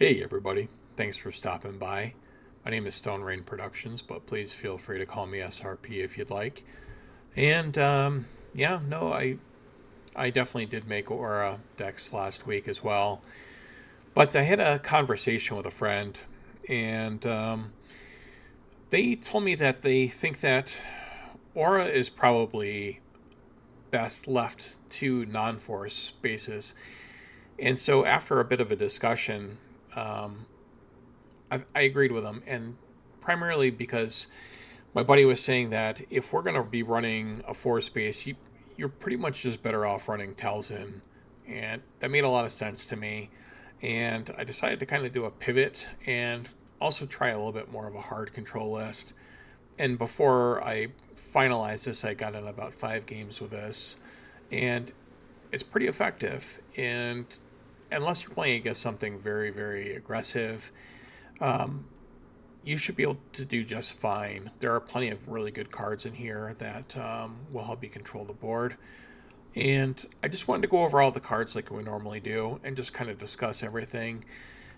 Hey everybody, thanks for stopping by. My name is Stone Rain Productions, but please feel free to call me SRP if you'd like. And yeah, no, I definitely did make Aura decks last week as well. But I had a conversation with a friend, and they told me that they think that Aura is probably best left to non-force spaces. And so after a bit of a discussion, um, I agreed with them, and primarily because my buddy was saying that if we're going to be running a four space, you're pretty much just better off running Talzin. And that made a lot of sense to me. And I decided to kind of do a pivot and also try a little bit more of a hard control list. And before I finalized this, I got in about 5 games with this. And it's pretty effective. And unless you're playing against something very, very aggressive, um, you should be able to do just fine. There are plenty of really good cards in here that will help you control the board. And I just wanted to go over all the cards like we normally do and just kind of discuss everything.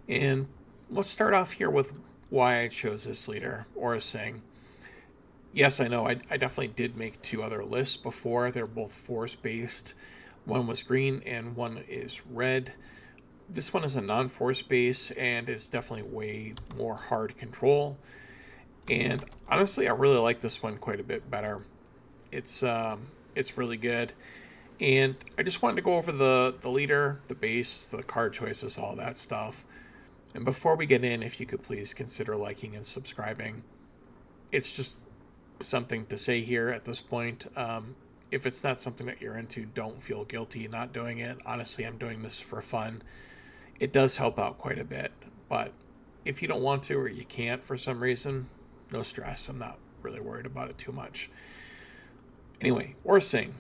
And let's start off here with why I chose this leader, Aurra Singh. Yes, I know, I definitely did make 2 other lists before. They're both force based. One was green and one is red. This one is a non-force base and is definitely way more hard control. And honestly, I really like this one quite a bit better. It's really good. And I just wanted to go over the leader, the base, the card choices, all that stuff. And before we get in, if you could please consider liking and subscribing. It's just something to say here at this point. If it's not something that you're into, don't feel guilty not doing it. Honestly, I'm doing this for fun. It does help out quite a bit, but if you don't want to or you can't for some reason, no stress. I'm not really worried about it too much. Anyway, Aurra Singh.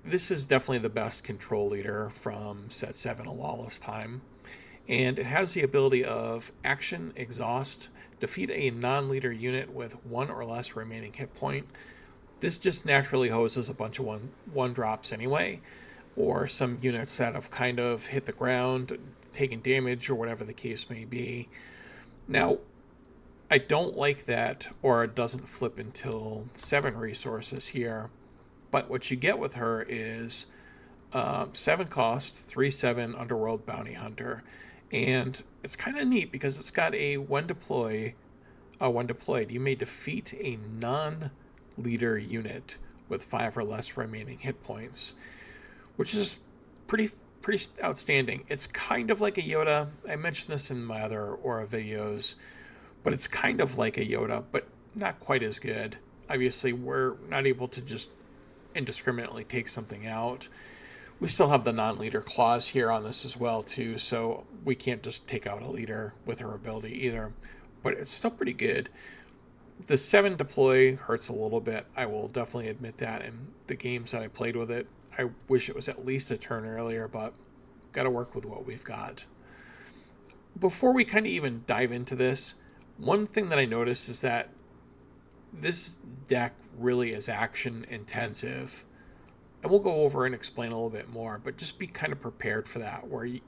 This is definitely the best control leader from set 7 A Lawless Time, and it has the ability of action, exhaust, defeat a non-leader unit with 1 or less remaining hit point. This just naturally hoses a bunch of one drops anyway, or some units that have kind of hit the ground, taken damage, or whatever the case may be. Now, I don't like that Aurra doesn't flip until 7 resources here, but what you get with her is 7 cost, 3/7 Underworld Bounty Hunter, and it's kind of neat because it's got a when deployed, you may defeat a non-leader unit with 5 or less remaining hit points, which is pretty outstanding. It's kind of like a Yoda. I mentioned this in my other Aurra videos, but it's kind of like a Yoda, but not quite as good. Obviously, we're not able to just indiscriminately take something out. We still have the non-leader clause here on this as well too, so we can't just take out a leader with her ability either. But it's still pretty good. The 7 deploy hurts a little bit. I will definitely admit that in the games that I played with it. I wish it was at least a turn earlier, but got to work with what we've got. Before we kind of even dive into this, one thing that I noticed is that this deck really is action intensive. And we'll go over and explain a little bit more, but just be kind of prepared for that, where you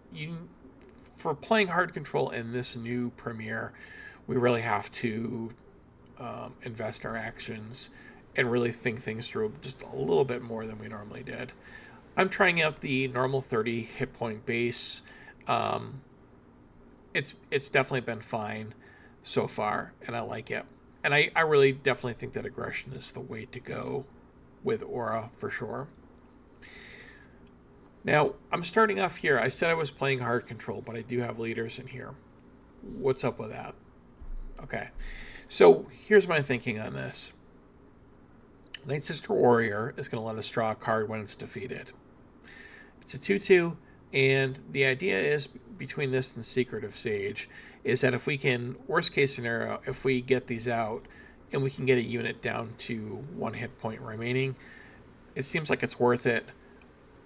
for playing hard control in this new premiere, we really have to invest our actions and really think things through just a little bit more than we normally did. I'm trying out the normal 30 hit point base. It's definitely been fine so far, and I like it. And I really definitely think that aggression is the way to go with Aurra for sure. Now, I'm starting off here. I said I was playing hard control, but I do have leaders in here. What's up with that? Okay. So here's my thinking on this. Nightsister Warrior is going to let us draw a card when it's defeated. It's a 2/2, and the idea is between this and Secretive Sage is that if we can, worst case scenario, if we get these out and we can get a unit down to 1 hit point remaining, it seems like it's worth it.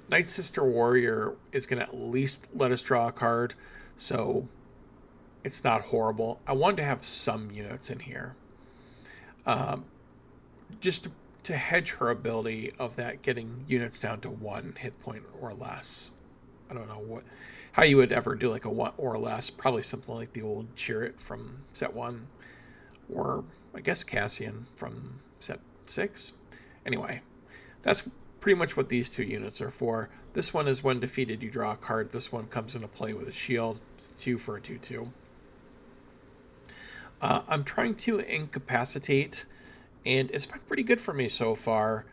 Nightsister Warrior is going to at least let us draw a card, so it's not horrible. I wanted to have some units in here. Just to hedge her ability of that getting units down to 1 hit point or less. I don't know how you would ever do like a 1 or less. Probably something like the old Chariot from set 1, or I guess Cassian from set 6. Anyway, that's pretty much what these 2 units are for. This one is when defeated, you draw a card. This one comes into play with a shield. It's 2 for a 2/2. I'm trying to incapacitate, and it's been pretty good for me so far.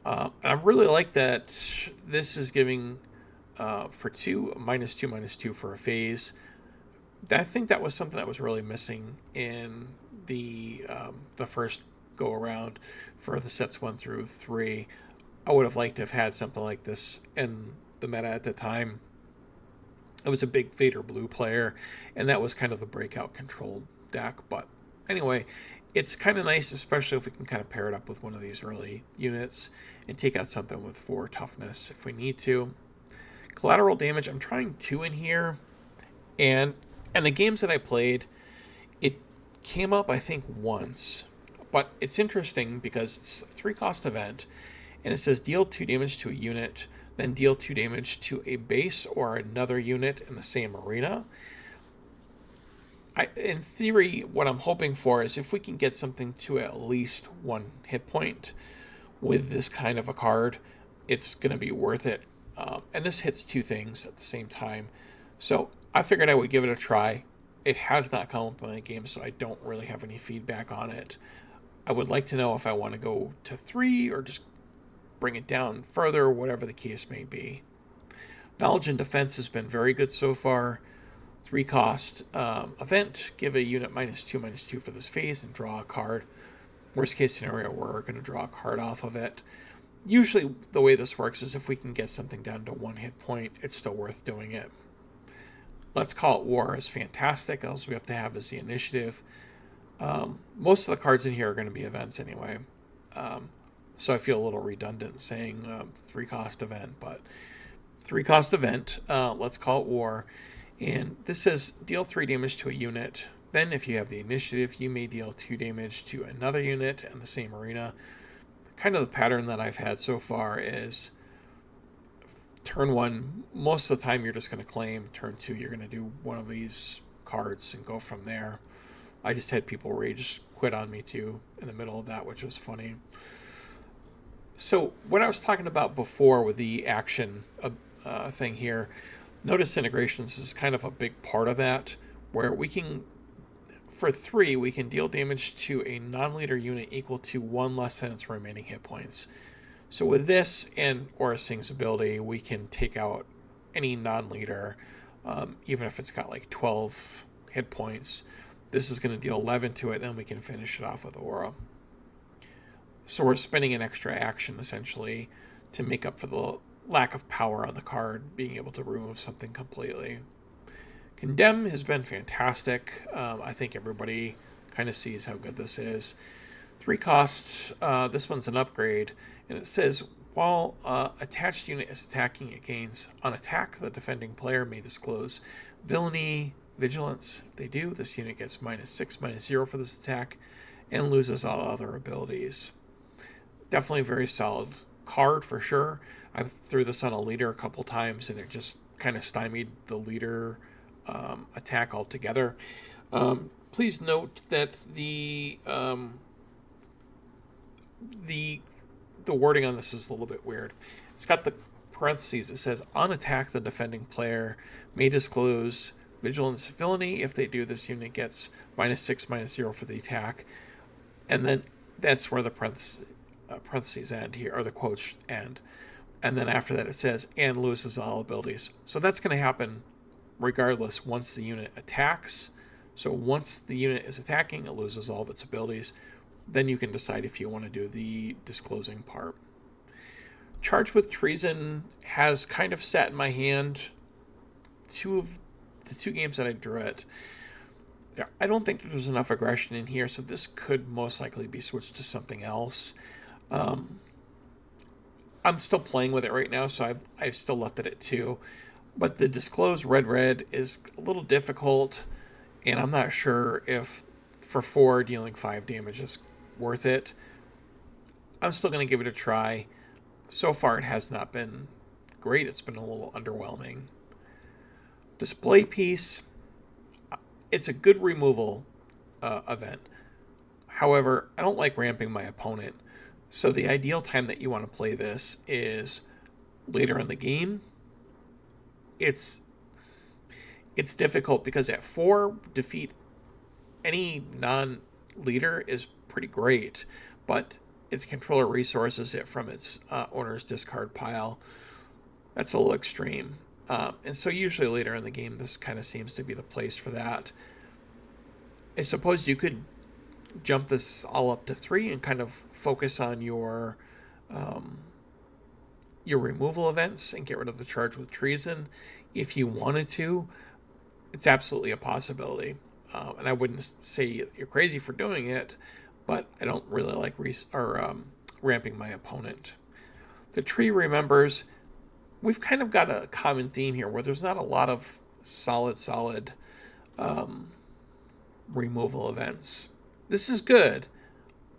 And I really like that this is giving for 2, -2/-2 for a phase. I think that was something that was really missing in the first go around for the sets 1 through 3. I would have liked to have had something like this in the meta at the time. I was a big Vader Blue player, and that was kind of the breakout controlled deck. But anyway, it's kind of nice, especially if we can kind of pair it up with one of these early units and take out something with 4 toughness if we need to. Collateral damage, I'm trying 2 in here, and the games that I played, it came up I think once. But it's interesting because it's a 3-cost event, and it says deal 2 damage to a unit, then deal 2 damage to a base or another unit in the same arena. In theory, what I'm hoping for is if we can get something to at least 1 hit point with this kind of a card, it's going to be worth it. And this hits 2 things at the same time. So I figured I would give it a try. It has not come up in my game, so I don't really have any feedback on it. I would like to know if I want to go to 3 or just bring it down further, whatever the case may be. Knowledge and Defense has been very good so far. 3-cost event, give a unit -2/-2 for this phase and draw a card. Worst case scenario, we're going to draw a card off of it. Usually the way this works is if we can get something down to 1 hit point, it's still worth doing it. Let's Call It War is fantastic. All we have to have is the initiative. Most of the cards in here are going to be events anyway. So I feel a little redundant saying 3-cost event, but 3-cost event, Let's Call It War. And this says deal 3 damage to a unit. Then if you have the initiative, you may deal 2 damage to another unit in the same arena. Kind of the pattern that I've had so far is turn 1, most of the time you're just going to claim. Turn 2, you're going to do one of these cards and go from there. I just had people rage quit on me too in the middle of that, which was funny. So what I was talking about before with the action thing here, Notice integrations is kind of a big part of that, where we can, for 3, we can deal damage to a non-leader unit equal to 1 less than its remaining hit points. So with this and Aurra Singh's ability, we can take out any non-leader, even if it's got like 12 hit points. This is going to deal 11 to it, and then we can finish it off with Aurra. So we're spending an extra action, essentially, to make up for the lack of power on the card, being able to remove something completely. Condemn has been fantastic. I think everybody kind of sees how good this is. 3 costs. This one's an upgrade, and it says while attached unit is attacking, it gains on attack. The defending player may disclose villainy, vigilance. If they do, this unit gets -6/-0 for this attack, and loses all other abilities. Definitely a very solid card for sure. I threw this on a leader a couple times, and it just kind of stymied the leader attack altogether. Please note that the wording on this is a little bit weird. It's got the parentheses. It says, on attack, the defending player may disclose vigilance villainy. If they do, this unit gets -6/-0 for the attack. And then that's where the parentheses end here, or the quotes end. And then after that it says, and loses all abilities. So that's going to happen regardless once the unit attacks. So once the unit is attacking, it loses all of its abilities. Then you can decide if you want to do the disclosing part. Charged with Treason has kind of sat in my hand. The two games that I drew it, I don't think there's enough aggression in here, so this could most likely be switched to something else. I'm still playing with it right now, so I've still left it at 2. But the disclose red is a little difficult, and I'm not sure if for 4 dealing 5 damage is worth it. I'm still going to give it a try. So far it has not been great. It's been a little underwhelming. Display piece, it's a good removal event. However, I don't like ramping my opponent. So the ideal time that you want to play this is later in the game. It's difficult because at 4, defeat any non-leader is pretty great, but its controller resources it from its owner's discard pile. That's a little extreme. And so usually later in the game, this kind of seems to be the place for that. I suppose you could jump this all up to 3 and kind of focus on your removal events and get rid of the charge with treason if you wanted to. It's absolutely a possibility. And I wouldn't say you're crazy for doing it, but I don't really like ramping my opponent. The tree remembers. We've kind of got a common theme here where there's not a lot of solid removal events. This is good,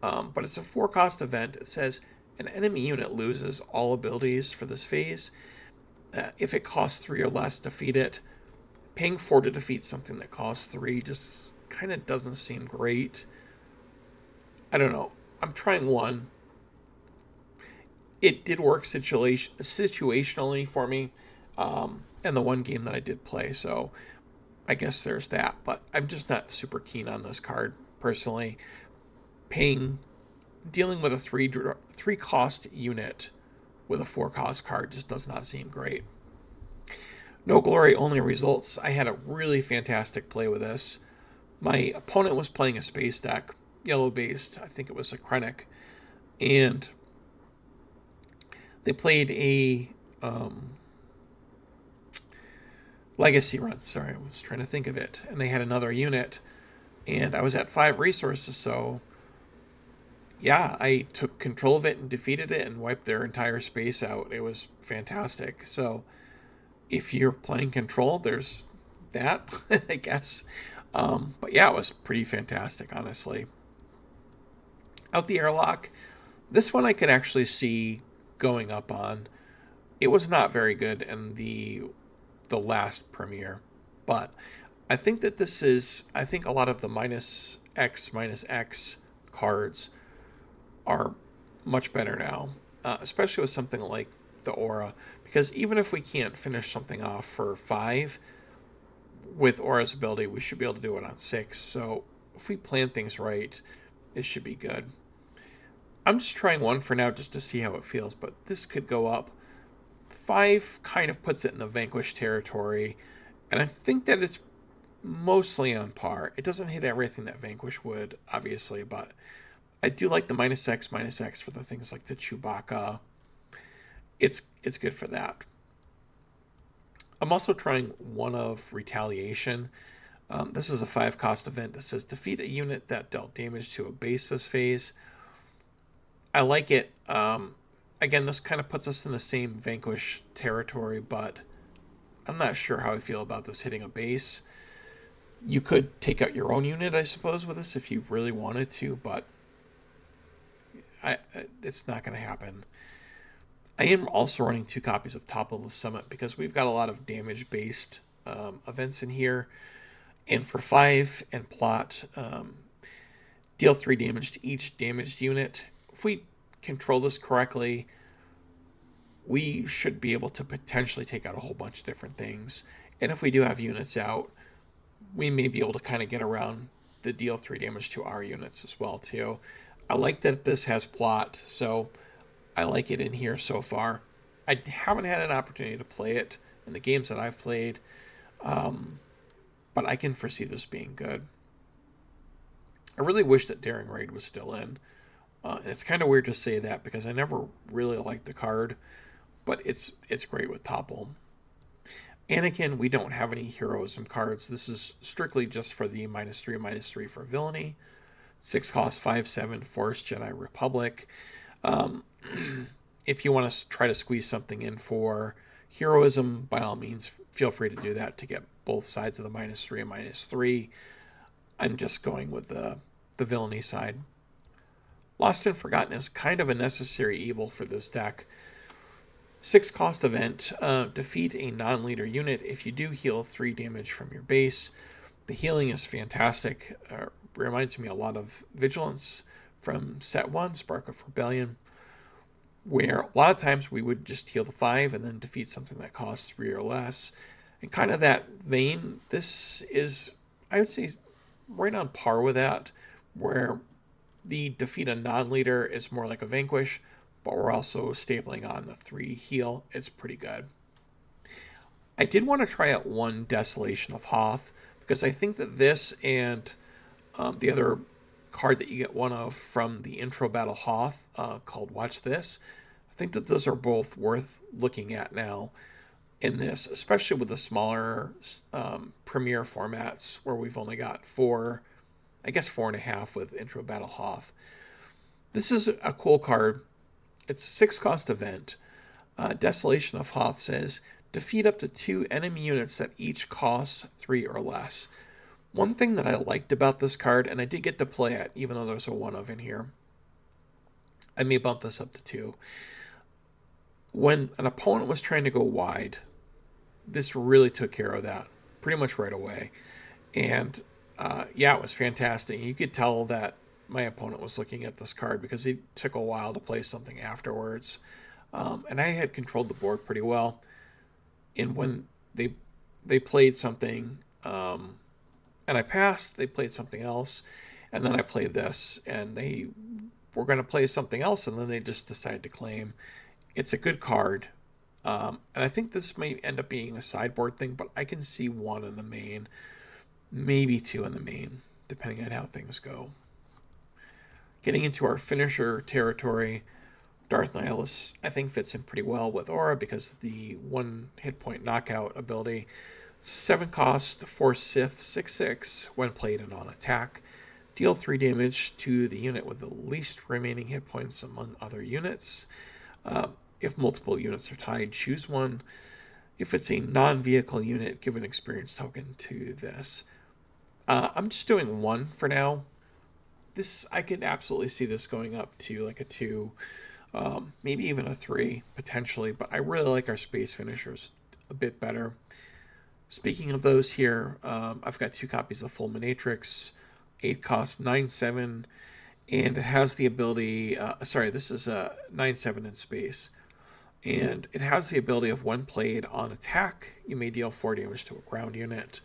but it's a 4-cost event. It says an enemy unit loses all abilities for this phase. If it costs 3 or less, defeat it. Paying 4 to defeat something that costs 3 just kind of doesn't seem great. I don't know. I'm trying 1. It did work situationally for me in the 1 game that I did play, so I guess there's that. But I'm just not super keen on this card, personally. Dealing with a 3-cost unit with a 4-cost card just does not seem great. No glory, only results. I had a really fantastic play with this. My opponent was playing a space deck, yellow-based. I think it was a Krennic. And they played a legacy run. Sorry, I was trying to think of it. And they had another unit. And I was at 5 resources, so yeah, I took control of it and defeated it and wiped their entire space out. It was fantastic. So if you're playing control, there's that, I guess. But yeah, it was pretty fantastic, honestly. Out the airlock, this one I could actually see going up on. It was not very good in the last premiere, but I think that I think a lot of the -X cards are much better now, especially with something like the Aurra, because even if we can't finish something off for 5, with Aura's ability, we should be able to do it on 6, so if we plan things right, it should be good. I'm just trying 1 for now just to see how it feels, but this could go up. 5 kind of puts it in the Vanquish territory, and I think that it's mostly on par. It doesn't hit everything that Vanquish would, obviously, but I do like the -X for the things like the Chewbacca. It's good for that. I'm also trying 1 of Retaliation. This is a 5-cost event that says defeat a unit that dealt damage to a base this phase. I like it. Again, this kind of puts us in the same Vanquish territory, but I'm not sure how I feel about this hitting a base. You could take out your own unit, I suppose, with this if you really wanted to, but it's not going to happen. I am also running 2 copies of Topple the Summit because we've got a lot of damage-based events in here. And for 5 and plot, deal 3 damage to each damaged unit. If we control this correctly, we should be able to potentially take out a whole bunch of different things. And if we do have units out, we may be able to kind of get around the deal 3 damage to our units as well, too. I like that this has plot, so I like it in here so far. I haven't had an opportunity to play it in the games that I've played, but I can foresee this being good. I really wish that Daring Raid was still in. And it's kind of weird to say that because I never really liked the card, but it's great with Topple. Anakin, we don't have any heroism cards. This is strictly just for the -3/-3 for villainy. 6 cost, 5/7, Force Jedi Republic. If you want to try to squeeze something in for heroism, by all means, feel free to do that to get both sides of the -3 and -3. I'm just going with the villainy side. Lost and Forgotten is kind of a necessary evil for this deck. 6 cost event, defeat a non-leader unit. If you do, heal 3 damage from your base. The healing is fantastic. Reminds me a lot of Vigilance from set 1, Spark of Rebellion, where a lot of times we would just heal the 5 and then defeat something that costs 3 or less. In kind of that vein, this is, I would say, right on par with that, where the defeat a non-leader is more like a Vanquish, but we're also stapling on the 3 heal. It's pretty good. I did want to try out 1 Desolation of Hoth, because I think that this and the other card that you get 1 of from the intro battle Hoth, called Watch This, I think that those are both worth looking at now in this, especially with the smaller premier formats where we've only got 4, I guess 4.5 with intro battle Hoth. This is a cool card. It's a 6 cost event. Desolation of Hoth says, defeat up to 2 enemy units that each cost 3 or less. One thing that I liked about this card, and I did get to play it, even though there's a 1 of in here, I may bump this up to 2. When an opponent was trying to go wide, this really took care of that pretty much right away. And yeah, it was fantastic. You could tell that my opponent was looking at this card because it took a while to play something afterwards. And I had controlled the board pretty well. And when they played something and I passed, they played something else. And then I played this and they were going to play something else. And then they just decided to claim. It's a good card. And I think this may end up being a sideboard thing, but I can see 1 in the main, maybe 2 in the main, depending on how things go. Getting into our finisher territory, Darth Nihilus, I think, fits in pretty well with Aurra because of the 1 hit point knockout ability. 7 cost, 4 Sith, 6/6 when played and on attack. Deal 3 damage to the unit with the least remaining hit points among other units. If multiple units are tied, choose 1. If it's a non-vehicle unit, give an experience token to this. I'm just doing 1 for now. This, I could absolutely see this going up to like a 2, maybe even a 3 potentially, but I really like our space finishers a bit better. Speaking of those here, I've got 2 copies of Fulminatrix, 8 cost, 9/7, and it has the ability, this is a 9/7 in space, and it has the ability of when played on attack, you may deal 4 damage to a ground unit.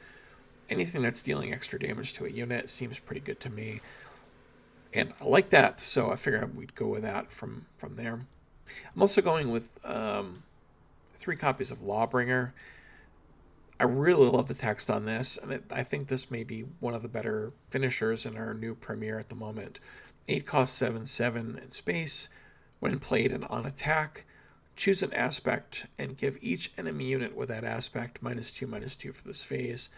Anything that's dealing extra damage to a unit seems pretty good to me. And I like that, so I figured we'd go with that from there. I'm also going with 3 copies of Lawbringer. I really love the text on this, and I think this may be one of the better finishers in our new premiere at the moment. 8 cost, 7/7 in space. When played and on attack, choose an aspect and give each enemy unit with that aspect -2/-2 for this phase.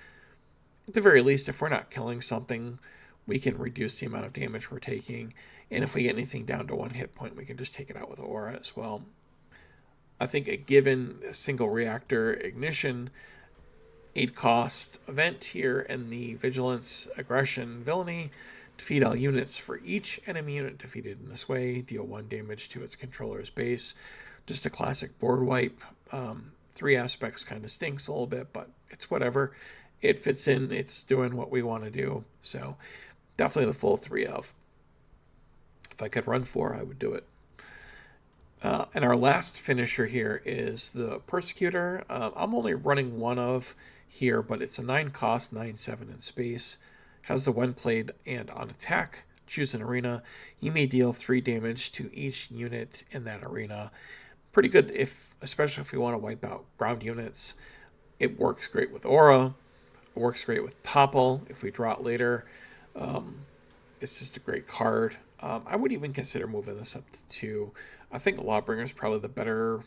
At the very least, if we're not killing something, we can reduce the amount of damage we're taking. And if we get anything down to 1 hit point, we can just take it out with Aurra as well. I think a given single reactor ignition, 8 cost event here, and the Vigilance, Aggression, Villainy, defeat all units. For each enemy unit defeated in this way, deal 1 damage to its controller's base. Just a classic board wipe. 3 aspects kind of stinks a little bit, but it's whatever. It fits in. It's doing what we want to do. So definitely the full 3 of. If I could run 4, I would do it. And our last finisher here is the Persecutor. I'm only running 1 of here, but it's a 9 cost, 9/7 in space. Has the when played and on attack. Choose an arena. You may deal 3 damage to each unit in that arena. Pretty good, especially if we want to wipe out ground units. It works great with Aurra. It works great with Topple if we draw it later. It's just a great card. I would even consider moving this up to 2. I think Lawbringer is probably the better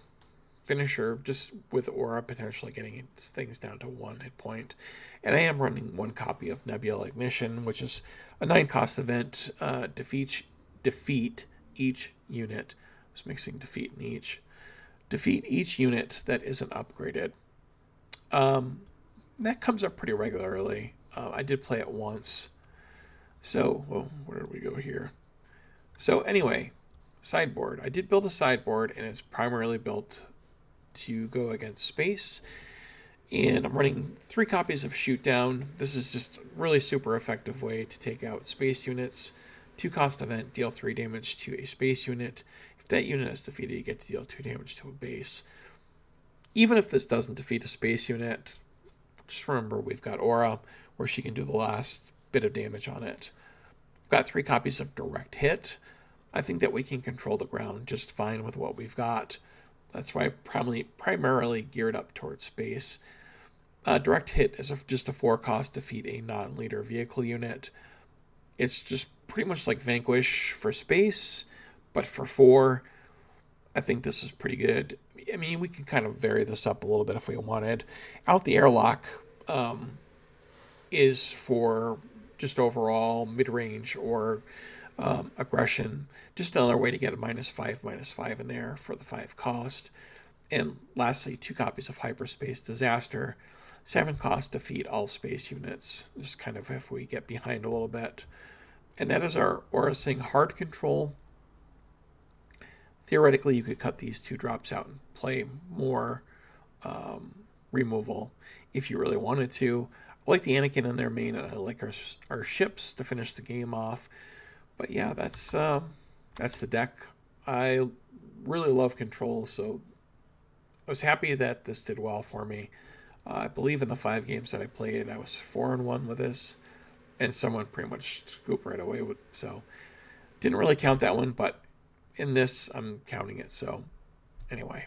finisher, just with Aurra potentially getting things down to 1 hit point. And I am running 1 copy of Nebula Ignition, which is a 9 cost event. Defeat each unit. I was mixing defeat and each. Defeat each unit that isn't upgraded. That comes up pretty regularly. I did play it once. So, where did we go here? So anyway, sideboard. I did build a sideboard, and it's primarily built to go against space. And I'm running 3 copies of Shoot Down. This is just a really super effective way to take out space units. 2-cost event, deal 3 damage to a space unit. If that unit is defeated, you get to deal 2 damage to a base. Even if this doesn't defeat a space unit, just remember we've got Aurra, where she can do the last bit of damage on it. We've got 3 copies of Direct Hit. I think that we can control the ground just fine with what we've got. That's why I primarily geared up towards space. Direct Hit is just a 4-cost defeat a non-leader vehicle unit. It's just pretty much like Vanquish for space, but for 4. I think this is pretty good. I mean, we can kind of vary this up a little bit if we wanted. Out the Airlock is for just overall mid-range or aggression. Just another way to get a -5 in there for the 5 cost. And lastly, 2 copies of Hyperspace Disaster. 7 cost, defeat all space units. Just kind of if we get behind a little bit. And that is our Aurra Sing hard control. Theoretically, you could cut these 2 drops out and play more removal if you really wanted to. I like the Anakin in their main, and I like our ships to finish the game off. But yeah, that's the deck. I really love control, so I was happy that this did well for me. I believe in the 5 games that I played, I was 4-1 with this, and someone pretty much scooped right away with. So didn't really count that one, but in this, I'm counting it. So anyway,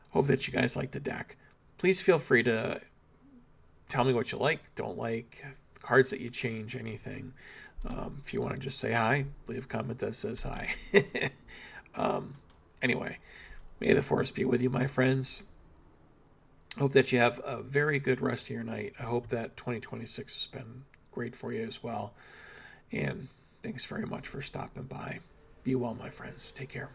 hope that you guys like the deck. Please feel free to tell me what you like, don't like, cards that you change, anything. If you want to just say hi, leave a comment that says hi. Anyway, may the force be with you, my friends. Hope that you have a very good rest of your night. I hope that 2026 has been great for you as well. And thanks very much for stopping by. Be well, my friends. Take care.